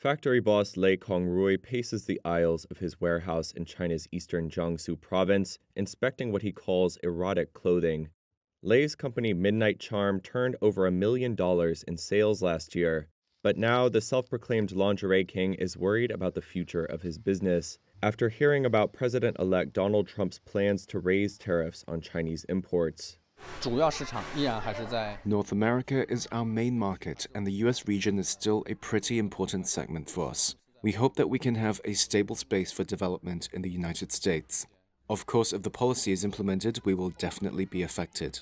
Factory boss Lei Kongrui paces the aisles of his warehouse in China's eastern Jiangsu province, inspecting what he calls erotic clothing. Lei's company Midnight Charm turned over $1 million in sales last year, but now the self-proclaimed lingerie king is worried about the future of his business after hearing about President-elect Donald Trump's plans to raise tariffs on Chinese imports. North America is our main market, and the US region is still a pretty important segment for us. We hope that we can have a stable space for development in the United States. Of course, if the policy is implemented, we will definitely be affected.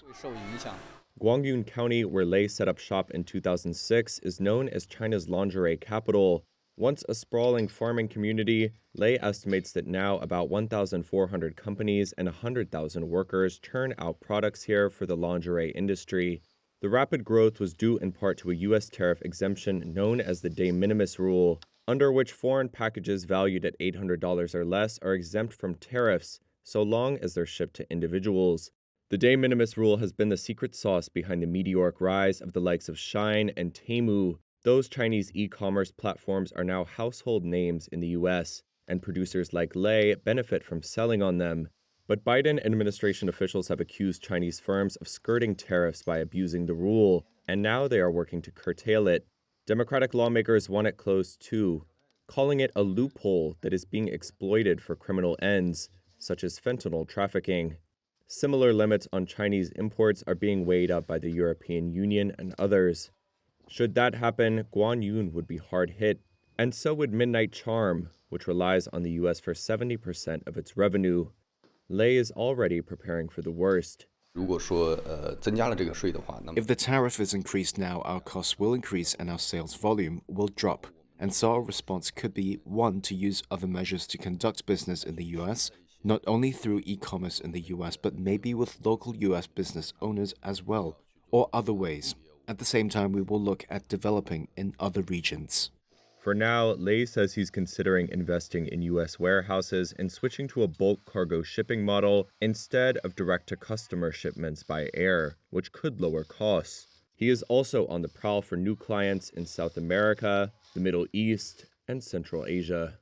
Guangyun County, where Lei set up shop in 2006, is known as China's lingerie capital. Once a sprawling farming community, Lei estimates that now about 1,400 companies and 100,000 workers churn out products here for the lingerie industry. The rapid growth was due in part to a U.S. tariff exemption known as the de minimis rule, under which foreign packages valued at $800 or less are exempt from tariffs, so long as they're shipped to individuals. The de minimis rule has been the secret sauce behind the meteoric rise of the likes of Shein and Temu. Those Chinese e-commerce platforms are now household names in the U.S., and producers like Lei benefit from selling on them. But Biden administration officials have accused Chinese firms of skirting tariffs by abusing the rule, and now they are working to curtail it. Democratic lawmakers want it closed too, calling it a loophole that is being exploited for criminal ends, such as fentanyl trafficking. Similar limits on Chinese imports are being weighed up by the European Union and others. Should that happen, Guanyun would be hard hit, and so would Midnight Charm, which relies on the U.S. for 70% of its revenue. Lei is already preparing for the worst. If the tariff is increased now, our costs will increase and our sales volume will drop. And so our response could be, one, to use other measures to conduct business in the U.S., not only through e-commerce in the U.S., but maybe with local U.S. business owners as well, or other ways. At the same time, we will look at developing in other regions. For now, Lei says he's considering investing in U.S. warehouses and switching to a bulk cargo shipping model instead of direct-to-customer shipments by air, which could lower costs. He is also on the prowl for new clients in South America, the Middle East, and Central Asia.